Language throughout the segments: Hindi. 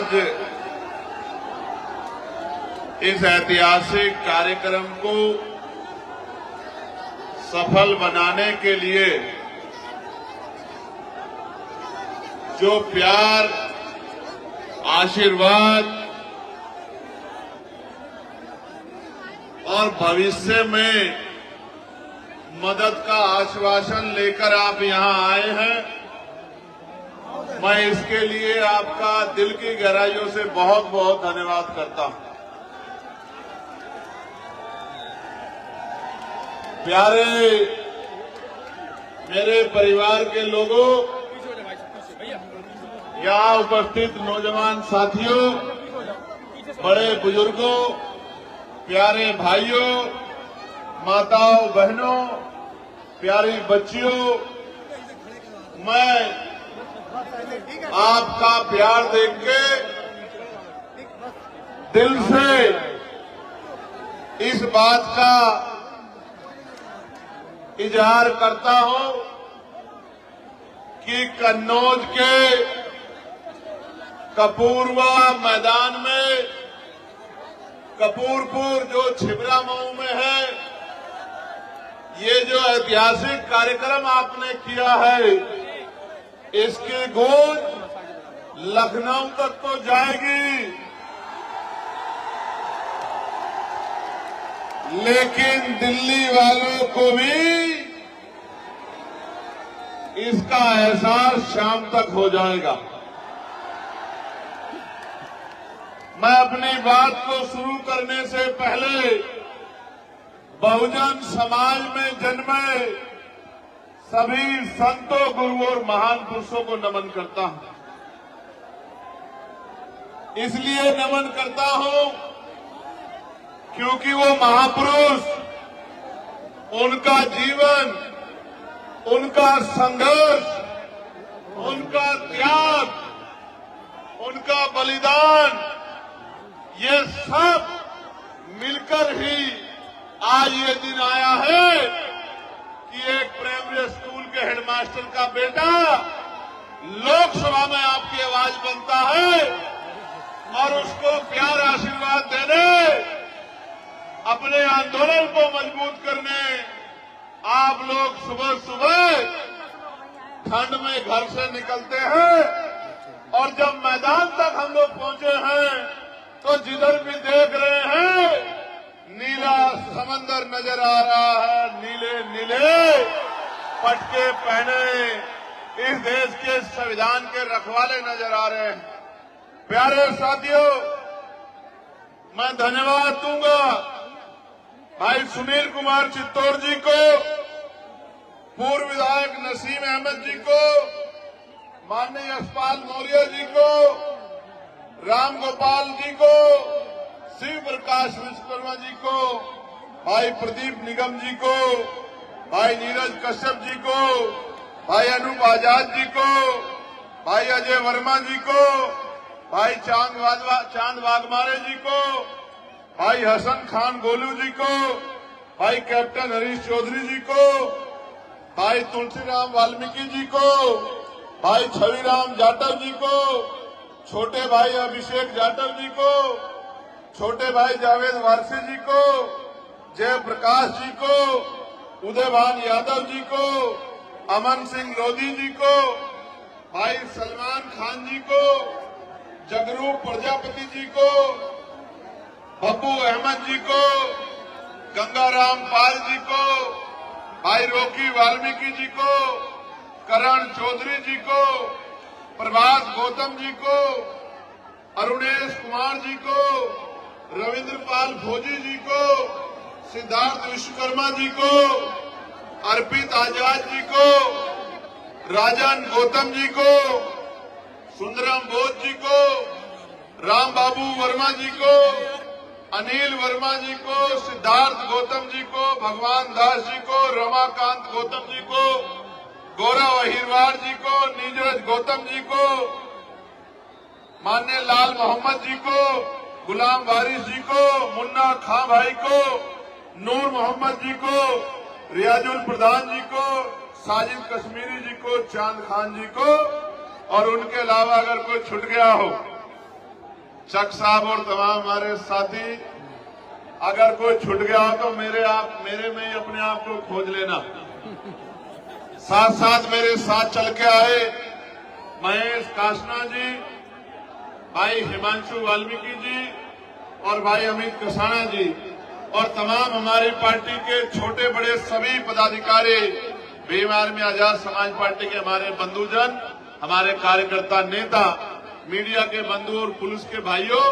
आज इस ऐतिहासिक कार्यक्रम को सफल बनाने के लिए जो प्यार, आशीर्वाद और भविष्य में मदद का आश्वासन लेकर आप यहां आए हैं, मैं इसके लिए आपका दिल की गहराइयों से बहुत बहुत धन्यवाद करता हूं। प्यारे मेरे परिवार के लोगों, यहां उपस्थित नौजवान साथियों, बड़े बुजुर्गों, प्यारे भाइयों, माताओं बहनों, प्यारी बच्चियों, मैं आपका प्यार देख के दिल से इस बात का इजहार करता हूं कि कन्नौज के कपूरवा मैदान में, कपूरपुर जो छिबरामऊ में है, ये जो ऐतिहासिक कार्यक्रम आपने किया है, इसकी गूंज लखनऊ तक तो जाएगी, लेकिन दिल्ली वालों को भी इसका एहसास शाम तक हो जाएगा। मैं अपनी बात को शुरू करने से पहले बहुजन समाज में जन्मे सभी संतों, गुरुओं और महान पुरुषों को नमन करता हूं। इसलिए नमन करता हूं क्योंकि वो महापुरुष, उनका जीवन, उनका संघर्ष, उनका त्याग, उनका बलिदान, ये सब मिलकर ही आज ये दिन आया है कि एक प्राइमरी स्कूल के हेडमास्टर का बेटा लोकसभा में आपकी आवाज बनता है और उसको प्यार आशीर्वाद देने, अपने आंदोलन को मजबूत करने आप लोग सुबह सुबह ठंड में घर से निकलते हैं और जब मैदान तक हम लोग पहुंचे हैं तो जिधर भी देख रहे हैं नीला समंदर नजर आ रहा है, नीले नीले पटके पहने इस देश के संविधान के रखवाले नजर आ रहे हैं। प्यारे साथियों, मैं धन्यवाद दूंगा भाई सुनील कुमार चित्तौड़ जी को, पूर्व विधायक नसीम अहमद जी को, माननीय यशपाल मौर्य जी को, राम गोपाल जी को, शिव प्रकाश विश्वकर्मा जी को, भाई प्रदीप निगम जी को, भाई नीरज कश्यप जी को, भाई अनूप आजाद जी को, भाई अजय वर्मा जी को, भाई चांद वाघमारे जी को, भाई हसन खान गोलू जी को, भाई कैप्टन हरीश चौधरी जी को, भाई तुलसीराम वाल्मीकि जी को, भाई छविराम जाटव जी को, छोटे भाई अभिषेक जाटव जी को, छोटे भाई जावेद वारसी जी को, जयप्रकाश जी को, उदयभान यादव जी को, अमन सिंह लोधी जी को, भाई सलमान खान जी को, जगरूप प्रजापति जी को, बब्बू अहमद जी को, गंगाराम पाल जी को, भाई रोकी वाल्मीकि जी को, करण चौधरी जी को, प्रभास गौतम जी को, अरुणेश कुमार जी को, रविंद्र पाल भोजी जी को, सिद्धार्थ विश्वकर्मा जी को, अर्पित आजाद जी को, राजन गौतम जी को, सुंदरम बोध जी को, राम बाबू वर्मा जी को, अनिल वर्मा जी को, सिद्धार्थ गौतम जी को, भगवान दास जी को, रमाकांत गौतम जी को, गौरव अहिरवार जी को, नीरज गौतम जी को, माननीय लाल मोहम्मद जी को, गुलाम वारिस जी को, मुन्ना खां भाई को, नूर मोहम्मद जी को, रियाजुल प्रधान जी को, साजिद कश्मीरी जी को, चांद खान जी को, और उनके अलावा अगर कोई छूट गया हो चक साहब और तमाम हमारे साथी, अगर कोई छूट गया हो तो मेरे में ही अपने आप को खोज लेना। साथ साथ मेरे साथ चल के आए महेश काशना जी, भाई हिमांशु वाल्मीकि जी और भाई अमित कसाना जी और तमाम हमारी पार्टी के छोटे बड़े सभी पदाधिकारी, भीम आर्मी आजाद समाज पार्टी के हमारे बंधुजन, हमारे कार्यकर्ता, नेता, मीडिया के बंधु और पुलिस के भाइयों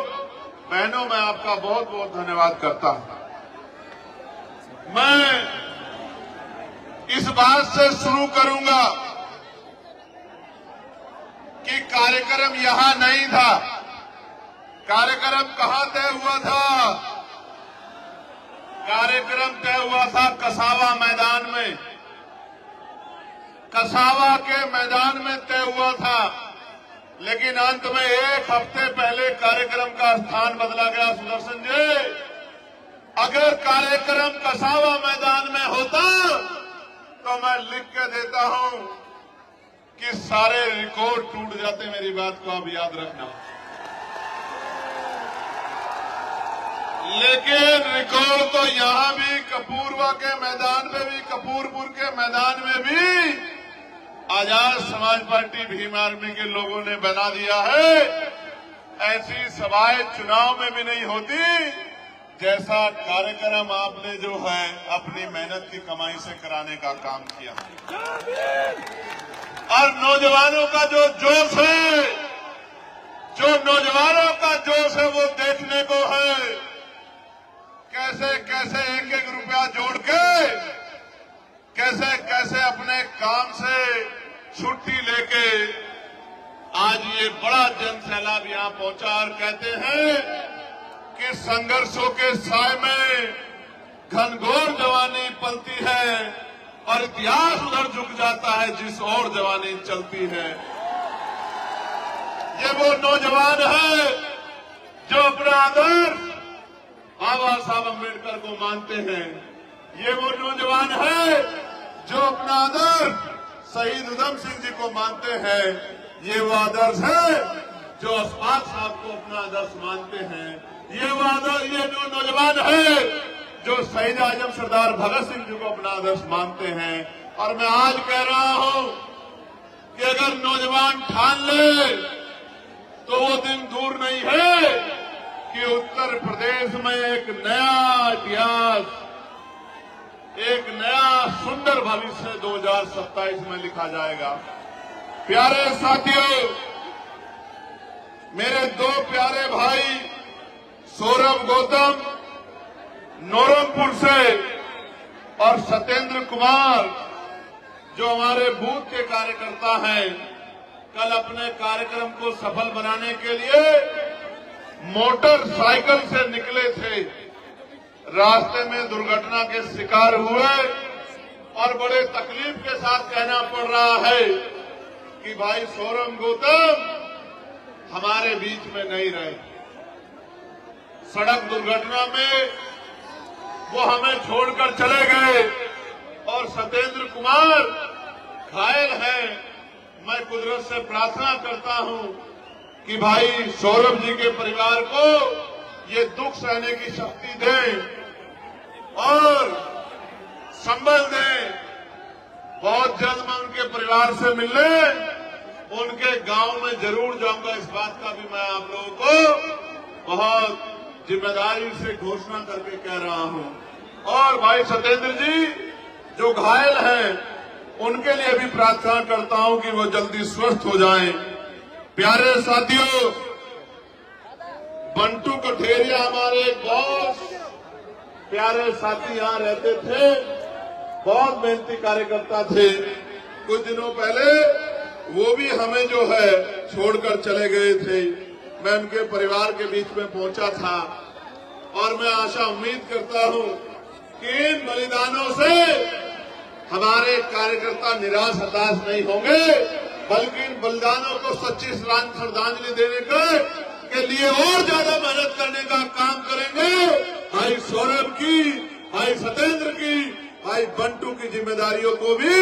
बहनों, मैं आपका बहुत बहुत धन्यवाद करता हूं। मैं इस बात से शुरू करूंगा कि कार्यक्रम यहां नहीं था। कार्यक्रम कहां तय हुआ था? कार्यक्रम तय हुआ था कसावा मैदान में। कसावा के मैदान में तय हुआ था, लेकिन अंत में एक हफ्ते पहले कार्यक्रम का स्थान बदला गया। सुदर्शन जी, अगर कार्यक्रम कसावा मैदान में होता तो मैं लिख के देता हूं कि सारे रिकॉर्ड टूट जाते। मेरी बात को आप याद रखना। लेकिन रिकॉर्ड तो यहां भी, कपूरवा के मैदान में भी, कपूरपुर के मैदान में भी आजाद समाज पार्टी भीम आर्मी के लोगों ने बना दिया है। ऐसी सभाएं चुनाव में भी नहीं होती जैसा कार्यक्रम आपने जो है अपनी मेहनत की कमाई से कराने का काम किया। और नौजवानों का जो जोश है, जो नौजवानों का जोश है वो देखने को है। कैसे कैसे एक एक रुपया जोड़ के, कैसे कैसे अपने काम से छुट्टी लेके आज ये बड़ा जन सैलाब यहां पहुंचा और कहते हैं कि संघर्षों के साए में घनघोर जवानी पलती है और इतिहास उधर झुक जाता है जिस और जवानी चलती है। ये वो नौजवान है जो अपना आदर्श बाबा साहब अम्बेडकर को मानते हैं। ये वो नौजवान है जो अपना आदर्श शहीद उधम सिंह जी को मानते हैं। ये वो आदर्श है जो अशफाक साहब को अपना आदर्श मानते हैं। ये जो नौजवान है जो शहीद आजम सरदार भगत सिंह जी को अपना आदर्श मानते हैं। और मैं आज कह रहा हूं कि अगर नौजवान ठान ले तो वो दिन दूर नहीं है कि उत्तर प्रदेश में एक नया इतिहास, एक नया सुंदर भविष्य 2027 में लिखा जाएगा। प्यारे साथियों, मेरे दो प्यारे भाई सौरभ गौतम नौरमपुर से और सत्येंद्र कुमार जो हमारे बूथ के कार्यकर्ता हैं, कल अपने कार्यक्रम को सफल बनाने के लिए मोटरसाइकिल से निकले थे। रास्ते में दुर्घटना के शिकार हुए और बड़े तकलीफ के साथ कहना पड़ रहा है कि भाई सौरभ गौतम हमारे बीच में नहीं रहे। सड़क दुर्घटना में वो हमें छोड़कर चले गए और सत्येंद्र कुमार घायल हैं। मैं कुदरत से प्रार्थना करता हूं कि भाई सौरभ जी के परिवार को ये दुख सहने की शक्ति दें और संबल दें। बहुत जल्द मैं उनके परिवार से मिलने उनके गांव में जरूर जाऊंगा। इस बात का भी मैं आप लोगों को बहुत जिम्मेदारी से घोषणा करके कह रहा हूं। और भाई सत्येंद्र जी जो घायल हैं उनके लिए भी प्रार्थना करता हूं कि वो जल्दी स्वस्थ हो जाएं। प्यारे साथियों, बंटू कठेरिया हमारे बहुत प्यारे साथी यहां रहते थे, बहुत मेहनती कार्यकर्ता थे। कुछ दिनों पहले वो भी हमें जो है छोड़कर चले गए थे। मैं उनके परिवार के बीच में पहुंचा था और मैं आशा उम्मीद करता हूं कि इन बलिदानों से हमारे कार्यकर्ता निराश हताश नहीं होंगे, बल्कि इन बलिदानों को सच्ची श्रद्धांजलि देने के लिए और ज्यादा मेहनत करने का काम करेंगे। भाई सौरभ की, भाई सत्येंद्र की, भाई बंटू की जिम्मेदारियों को भी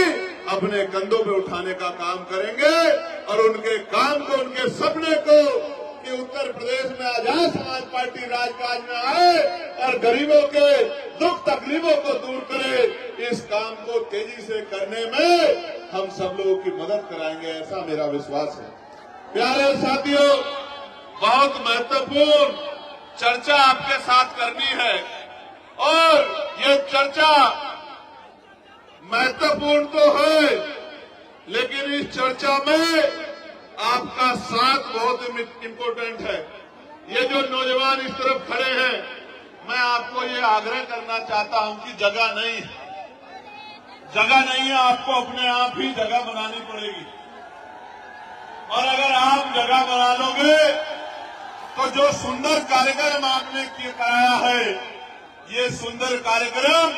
अपने कंधों पे उठाने का काम करेंगे और उनके काम को, उनके सपने को कि उत्तर प्रदेश में आजाद समाज पार्टी राजकाज में आए और गरीबों के दुख तकलीफों को दूर करे। इस काम को तेजी से करने में हम सब लोगों की मदद कराएंगे, ऐसा मेरा विश्वास है। प्यारे साथियों, बहुत महत्वपूर्ण चर्चा आपके साथ करनी है और ये चर्चा महत्वपूर्ण तो है, लेकिन इस चर्चा में आपका साथ बहुत इम्पोर्टेंट है। ये जो नौजवान इस तरफ खड़े हैं, मैं आपको ये आग्रह करना चाहता हूं कि जगह नहीं है, आपको अपने आप ही जगह बनानी पड़ेगी। और अगर आप जगह बना लोगे तो जो सुंदर कार्यक्रम आपने कराया है, ये सुंदर कार्यक्रम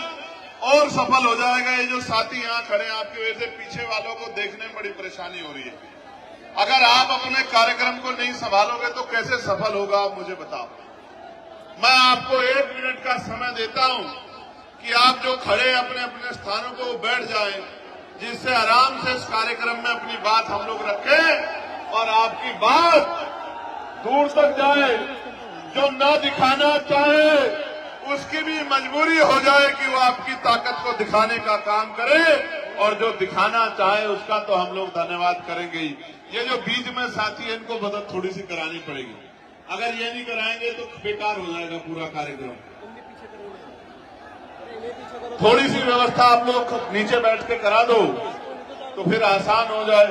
और सफल हो जाएगा। ये जो साथी यहां खड़े हैं, आपकी वजह से पीछे वालों को देखने में बड़ी परेशानी हो रही है। अगर आप अपने कार्यक्रम को नहीं संभालोगे तो कैसे सफल होगा, आप मुझे बताओ। मैं आपको 1 मिनट का समय देता हूं कि आप जो खड़े अपने अपने स्थानों को बैठ जाएं, जिससे आराम से इस कार्यक्रम में अपनी बात हम लोग रखें और आपकी बात दूर तक जाए। जो न दिखाना चाहे उसकी भी मजबूरी हो जाए कि वो आपकी ताकत को दिखाने का काम करे, और जो दिखाना चाहे उसका तो हम लोग धन्यवाद करेंगे ही। ये जो बीच में साथी है, इनको मदद थोड़ी सी करानी पड़ेगी। अगर ये नहीं कराएंगे तो बेकार हो जाएगा पूरा कार्यक्रम। थोड़ी सी व्यवस्था आप लोग नीचे बैठ के करा दो तो फिर आसान हो जाए।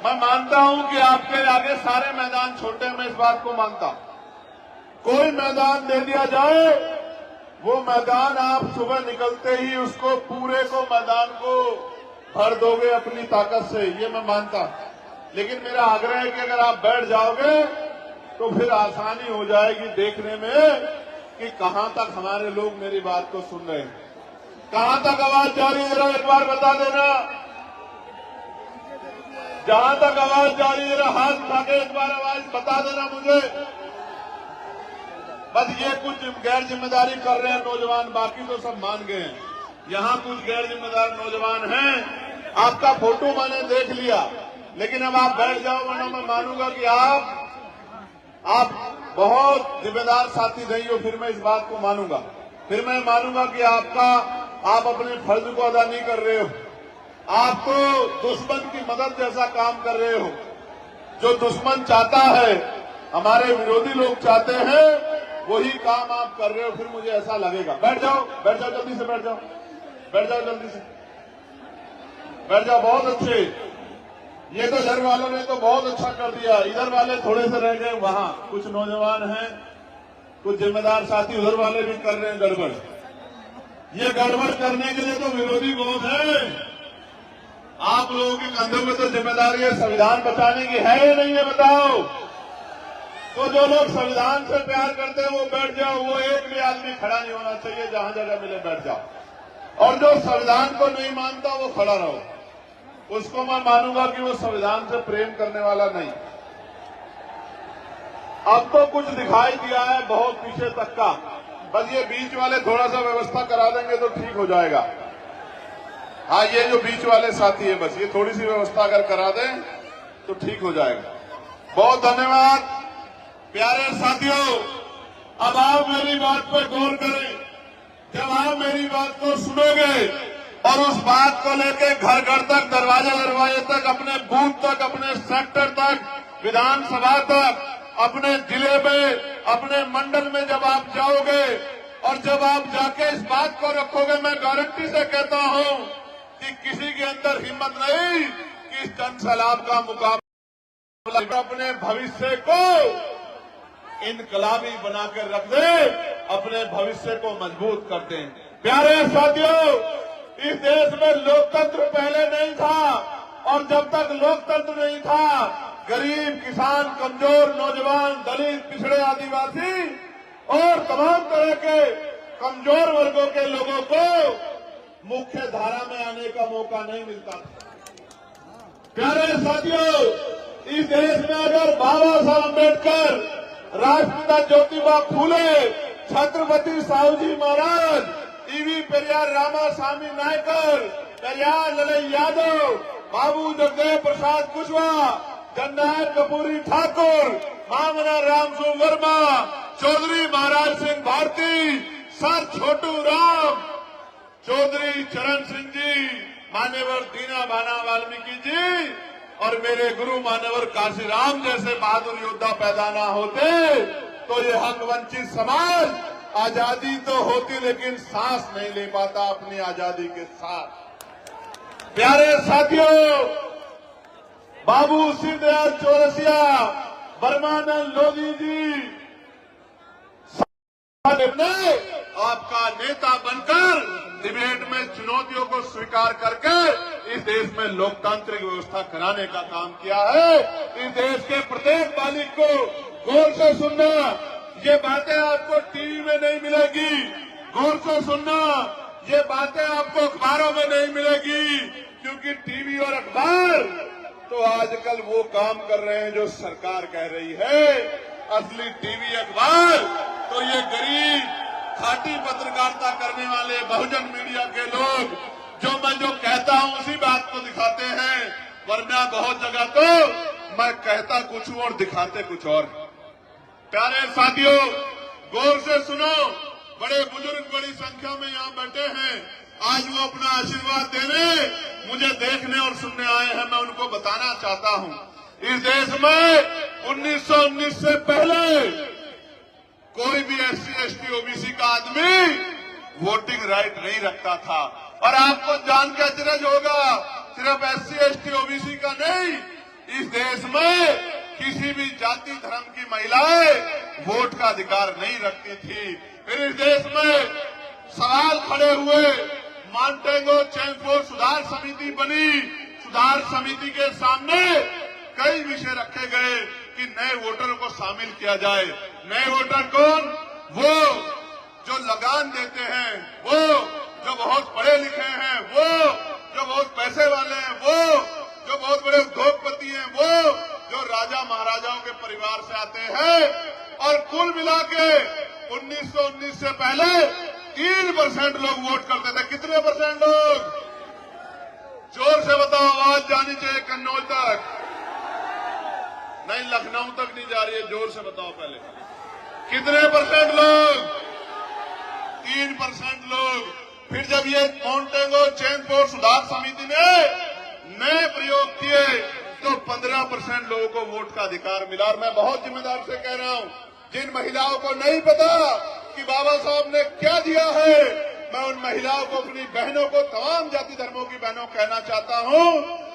मैं मानता हूं कि आपके आगे सारे मैदान छोटे हैं, मैं इस बात को मानता हूं। कोई मैदान दे दिया जाए, वो मैदान आप सुबह निकलते ही उसको पूरे को मैदान को भर दोगे अपनी ताकत से, ये मैं मानता हूं। लेकिन मेरा आग्रह है कि अगर आप बैठ जाओगे तो फिर आसानी हो जाएगी देखने में कि कहां तक हमारे लोग मेरी बात को सुन रहे हैं, कहां तक आवाज जा रही है। जरा एक बार बता देना, जहां तक आवाज जा रही है जरा हाथ उठा के एक बार आवाज बता देना मुझे। बस ये कुछ गैर जिम्मेदारी कर रहे हैं नौजवान, बाकी तो सब मान गए हैं। यहां कुछ गैर जिम्मेदार नौजवान हैं। आपका फोटो मैंने देख लिया, लेकिन अब आप बैठ जाओ, वरना मैं मानूंगा कि आप बहुत जिम्मेदार साथी नहीं हो। फिर मैं इस बात को मानूंगा, फिर मैं मानूंगा कि आप अपने फर्ज को अदा नहीं कर रहे हो। आप तो दुश्मन की मदद जैसा काम कर रहे हो। जो दुश्मन चाहता है, हमारे विरोधी लोग चाहते हैं, वही काम आप कर रहे हो। फिर मुझे ऐसा लगेगा। बैठ जाओ जल्दी से, बैठ जाओ जल्दी से, बैठ जाओ। बहुत अच्छे, ये तो इधर वालों ने तो बहुत अच्छा कर दिया। इधर वाले थोड़े से रह गए, वहां कुछ नौजवान हैं, कुछ जिम्मेदार साथी उधर वाले भी कर रहे हैं गड़बड़। ये गड़बड़ करने के लिए तो विरोधी बहुत है। आप लोगों के कंधों में तो जिम्मेदारी है संविधान बचाने की, है या नहीं है बताओ। तो जो लोग संविधान से प्यार करते हैं वो बैठ जाओ। वो एक भी आदमी खड़ा नहीं होना चाहिए, जहां जगह मिले बैठ जाओ। और जो संविधान को नहीं मानता वो खड़ा रहो। उसको मैं मानूंगा कि वो संविधान से प्रेम करने वाला नहीं। अब तो कुछ दिखाई दिया है बहुत पीछे तक का, बस ये बीच वाले थोड़ा सा व्यवस्था करा देंगे तो ठीक हो जाएगा। हाँ, ये जो बीच वाले साथी है, बस ये थोड़ी सी व्यवस्था अगर करा दें तो ठीक हो जाएगा। बहुत धन्यवाद। प्यारे साथियों, अब आप मेरी बात पर गौर करें। जब आप मेरी बात को सुनोगे और उस बात को लेके घर घर तक, दरवाजे तक, अपने बूथ तक, अपने सेक्टर तक, विधानसभा तक, अपने जिले में, अपने मंडल में जब आप जाओगे और जब आप जाके इस बात को रखोगे, मैं गारंटी से कहता हूं कि किसी के अंदर हिम्मत नहीं कि इस जन सैलाब का मुकाबला अपने भविष्य को इनकलाबी बनाकर रख दे, अपने भविष्य को मजबूत कर दें। प्यारे साथियों, इस देश में लोकतंत्र पहले नहीं था, और जब तक लोकतंत्र नहीं था, गरीब, किसान, कमजोर, नौजवान, दलित, पिछड़े, आदिवासी और तमाम तरह के कमजोर वर्गों के लोगों को मुख्य धारा में आने का मौका नहीं मिलता था। प्यारे साथियों, इस देश में अगर बाबा साहब अम्बेडकर, राष्ट्रपिता ज्योतिबा फूले, छत्रपति साहूजी महाराज, ईवी पेरियार रामास्वामी नायकर, पेरियार ललई यादव, बाबू जगदेव प्रसाद कुशवाहा, जननायक कपूरी ठाकुर, मामना रामसू वर्मा, चौधरी महाराज सिंह भारती, सर छोटू राम, चौधरी चरण सिंह जी, मान्यवर दीना भाना वाल्मीकि जी और मेरे गुरु मान्यवर काशीराम जैसे बहादुर योद्धा पैदा ना होते तो ये हक वंचित समाज आजादी तो होती लेकिन सांस नहीं ले पाता अपनी आजादी के साथ। प्यारे साथियों, बाबू सिद्धदयाल चौरसिया, ब्रह्मानंद लोधी जी ने आपका नेता बनकर डिबेट में चुनौतियों को स्वीकार करके इस देश में लोकतांत्रिक व्यवस्था कराने का काम किया है। इस देश के प्रत्येक बालिक को गौर से सुनना, ये बातें आपको टीवी में नहीं मिलेगी, गौर से सुनना, ये बातें आपको अखबारों में नहीं मिलेगी, क्योंकि टीवी और अखबार तो आजकल वो काम कर रहे हैं जो सरकार कह रही है। असली टीवी अखबार तो ये गरीब खाटी पत्रकारिता करने वाले बहुजन मीडिया के लोग जो कहता हूं उसी बात को दिखाते हैं, वरना बहुत जगह तो मैं कहता कुछ हूं और दिखाते कुछ और। प्यारे साथियों, गौर से सुनो, बड़े बुजुर्ग बड़ी संख्या में यहाँ बैठे हैं, आज वो अपना आशीर्वाद देने मुझे देखने और सुनने आए हैं। मैं उनको बताना चाहता हूँ, इस देश में 1919 से पहले कोई भी SC ST OBC का आदमी वोटिंग राइट नहीं रखता था। और आपको जान के अचरज होगा, सिर्फ SC ST OBC का नहीं, इस देश में किसी भी जाति धर्म की महिलाएं वोट का अधिकार नहीं रखती थी। फिर इस देश में सवाल खड़े हुए, मॉन्टेगो चेम्सफोर्ड सुधार समिति बनी, सुधार समिति के सामने कई विषय रखे गए कि नए वोटरों को शामिल किया जाए। नए वोटर कौन? वो जो लगान देते हैं, वो जो बहुत पढ़े लिखे हैं, वो जो बहुत पैसे वाले हैं, वो जो बहुत बड़े उद्योगपति हैं, वो जो राजा महाराजाओं के परिवार से आते हैं। और कुल मिला के 1919 से पहले 3% लोग वोट करते थे। कितने परसेंट लोग? जोर से बताओ, आवाज जानी चाहिए कन्नौज तक, नहीं लखनऊ तक नहीं जा रही है, जोर से बताओ पहले कितने परसेंट लोग? 3% लोग। फिर जब ये मॉन्टेगो चेम्सफोर्ड सुधार समिति ने नए प्रयोग किए तो 15% लोगों को वोट का अधिकार मिला। और मैं बहुत जिम्मेदार से कह रहा हूं, जिन महिलाओं को नहीं पता कि बाबा साहब ने क्या दिया है, मैं उन महिलाओं को, अपनी बहनों को, तमाम जाति धर्मों की बहनों को कहना चाहता हूं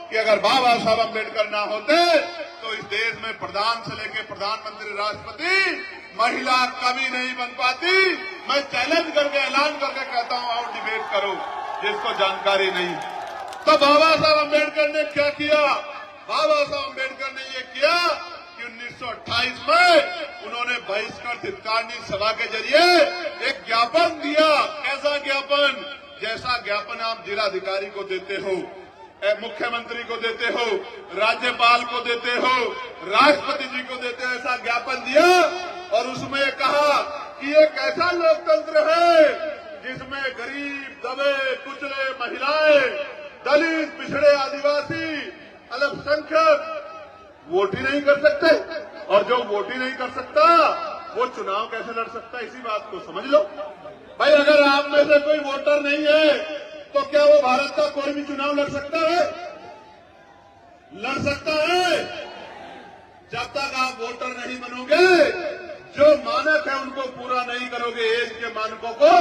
कि अगर बाबा साहब अम्बेडकर ना होते तो इस देश में प्रधान से लेकर प्रधानमंत्री, राष्ट्रपति महिला कभी नहीं बन पाती। मैं चैलेंज करके, ऐलान करके कहता हूं, आओ डिबेट करो जिसको जानकारी नहीं। तो बाबा साहब अम्बेडकर ने क्या किया? बाबा साहब अम्बेडकर ने ये किया कि 1928 में उन्होंने बहिष्कृत हितकारिणी सभा के जरिए एक ज्ञापन दिया। कैसा ज्ञापन? जैसा ज्ञापन आप जिलाधिकारी को देते हो, मुख्यमंत्री को देते हो, राज्यपाल को देते हो, राष्ट्रपति जी को देते हो, ऐसा ज्ञापन दिया। और उसमें कहा कि ये कैसा लोकतंत्र है जिसमें गरीब, दबे, कुचले, महिलाएं, दलित, पिछड़े, आदिवासी, अल्पसंख्यक वोट ही नहीं कर सकते। और जो वोट ही नहीं कर सकता वो चुनाव कैसे लड़ सकता? इसी बात को समझ लो भाई। अगर आप में से कोई वोटर नहीं है तो क्या वो भारत का कोई भी चुनाव लड़ सकता है? लड़ सकता है? जब तक आप वोटर नहीं बनोगे, जो मानक है उनको पूरा नहीं करोगे, एज के मानकों को,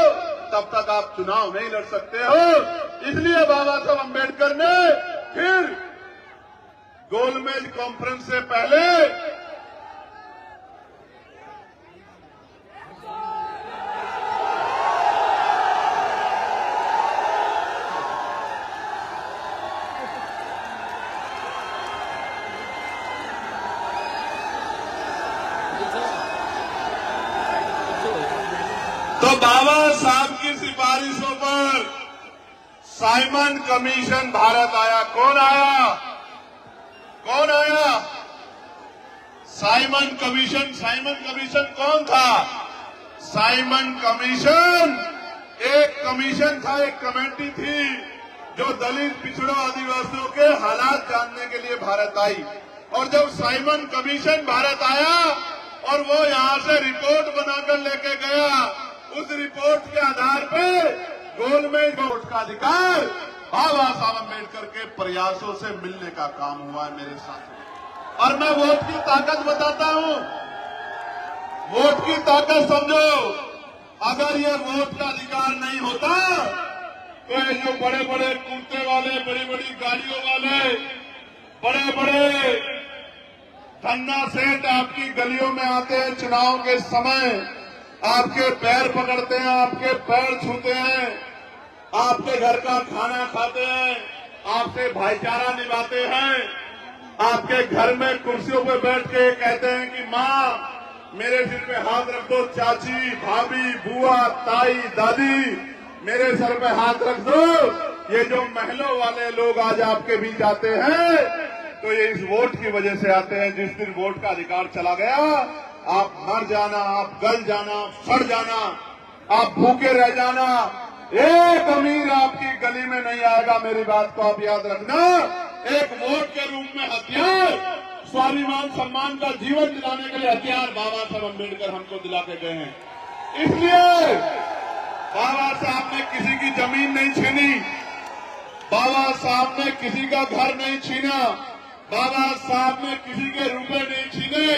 तब तक आप चुनाव नहीं लड़ सकते हो। इसलिए बाबा साहब अम्बेडकर ने फिर गोलमेज कॉन्फ्रेंस से पहले तो बाबा साहब की सिफारिशों पर साइमन कमीशन भारत आया। कौन आया? कौन आया? Simon commission. साइमन कमीशन कौन था? साइमन कमीशन एक कमीशन था, एक कमेटी थी जो दलित, पिछड़ों, आदिवासियों के हालात जानने के लिए भारत आई। और जब साइमन कमीशन भारत आया और वो यहां से रिपोर्ट बनाकर लेके गया, उस रिपोर्ट के आधार पे गोलमेज वोट का अधिकार बाबा साहब अम्बेडकर के प्रयासों से मिलने का काम हुआ है मेरे साथ। और मैं वोट की ताकत बताता हूं, वोट की ताकत समझो। अगर ये वोट का अधिकार नहीं होता तो ये जो बड़े बड़े कुर्ते वाले, बड़ी बड़ी गाड़ियों वाले, बड़े बड़े धन्ना सेठ आपकी गलियों में आते हैं, चुनाव के समय आपके पैर पकड़ते हैं, आपके पैर छूते हैं, आपके घर का खाना खाते हैं, आपसे भाईचारा निभाते हैं, आपके घर में कुर्सियों पर बैठ के कहते हैं कि माँ मेरे सिर पे हाथ रख दो, चाची, भाभी, बुआ, ताई, दादी मेरे सर पे हाथ रख दो। ये जो महलों वाले लोग आज आपके बीच आते हैं तो ये इस वोट की वजह से आते हैं। जिस दिन वोट का अधिकार चला गया, आप मर जाना, आप गल जाना, आप सड़ जाना, आप भूखे रह जाना, एक अमीर आपकी गली में नहीं आएगा। मेरी बात को आप याद रखना। एक वोट के रूप में हथियार, स्वाभिमान सम्मान का जीवन दिलाने के लिए हथियार बाबा साहब अम्बेडकर हमको दिला के गए हैं। इसलिए बाबा साहब ने किसी की जमीन नहीं छीनी, बाबा साहब ने किसी का घर नहीं छीना, बाबा साहब ने किसी के रुपए नहीं छीने।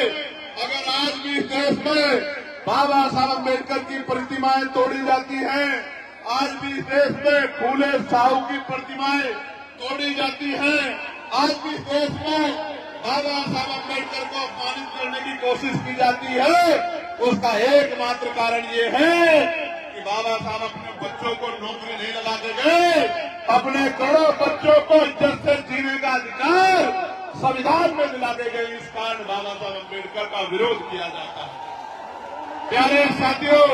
अगर आज भी इस देश में बाबा साहब अम्बेडकर की प्रतिमाएं तोड़ी जाती हैं, आज भी इस देश में फूले साहू की प्रतिमाएं तोड़ी जाती हैं, आज भी इस देश में बाबा साहब अम्बेडकर को अपमानित करने की कोशिश की जाती है, उसका एकमात्र कारण ये है कि बाबा साहब अपने बच्चों को नौकरी नहीं लगा के गए, अपने करोड़ों बच्चों को इज्जत से जीने का अधिकार संविधान में दिला के गए। इस कारण बाबा साहब अम्बेडकर का विरोध किया जाता है। प्यारे साथियों,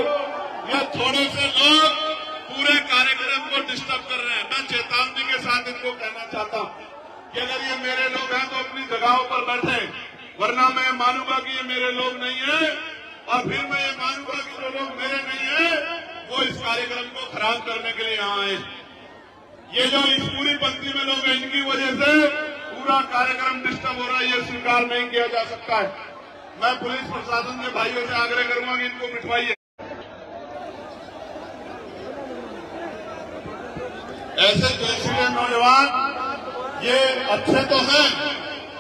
ये थोड़े से लोग पूरे कार्यक्रम को डिस्टर्ब कर रहे हैं। मैं चेतावनी के साथ इनको कहना चाहता हूं कि अगर ये मेरे लोग हैं तो अपनी जगहों पर बैठे, वरना मैं मानूंगा कि ये मेरे लोग नहीं है, और फिर मैं ये मानूंगा कि जो लोग मेरे नहीं है वो इस कार्यक्रम को खराब करने के लिए यहाँ आए। ये जो इस पूरी पंक्ति में लोग हैं, इनकी वजह से पूरा कार्यक्रम डिस्टर्ब हो रहा है, ये स्वीकार नहीं किया जा सकता है। मैं पुलिस प्रशासन के भाइयों से आग्रह करूंगा कि इनको बिठवाइए। ऐसे जैसे नौजवान ये अच्छे तो हैं,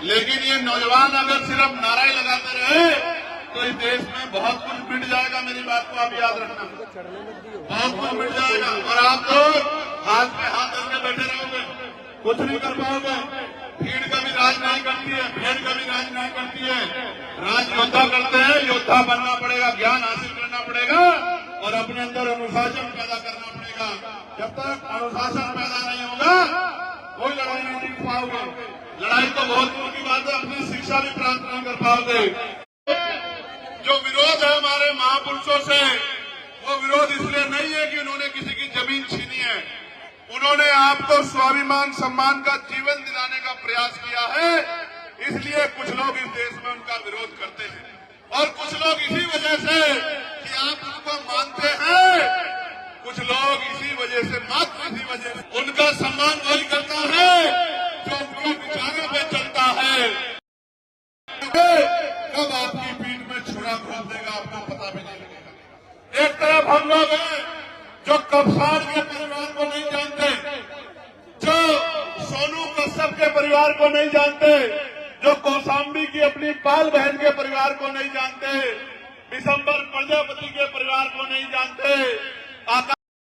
लेकिन ये नौजवान अगर सिर्फ नारे लगाते रहे तो इस देश में बहुत कुछ मिट जाएगा। मेरी बात को आप याद रखना, बहुत कुछ मिट जाएगा और आप तो हाथ में हाथ करके बैठे रहोगे, कुछ नहीं कर पाओगे। भीड़ कभी राज नहीं करती है, भेड़ कभी राज नहीं करती है। राज योद्धा करते हैं, योद्धा बनना पड़ेगा, ज्ञान हासिल करना पड़ेगा और अपने अंदर अनुशासन पैदा करना पड़ेगा। जब तक अनुशासन पैदा नहीं होगा कोई लड़ाई नहीं जीत पाओगे। लड़ाई तो बहुत दूर की बात है, अपनी शिक्षा भी प्राप्त नहीं कर पाओगे। जो विरोध है हमारे महापुरुषों से, वो विरोध इसलिए नहीं है कि उन्होंने किसी की जमीन छीनी है, उन्होंने आपको स्वाभिमान सम्मान का जीवन दिलाने का प्रयास किया है। इसलिए कुछ लोग इस देश में उनका विरोध करते हैं और कुछ लोग इसी वजह से कि आप उनको मानते हैं, कुछ लोग इसी वजह से, मात्र इसी वजह से उनका सम्मान वही करता है जो उनके विचारों पे चलता है। कब आपकी पीठ में छुरा खोल देगा आपको पता भी नहीं लगेगा। एक तरफ हम लोग हैं जो कब्सार के परिवार को नहीं जानते, जो सोनू कश्यप के परिवार को नहीं जानते, जो कौशाम्बी की अपनी पाल बहन के परिवार को नहीं जानते, दिसंबर प्रजापति के परिवार को नहीं जानते।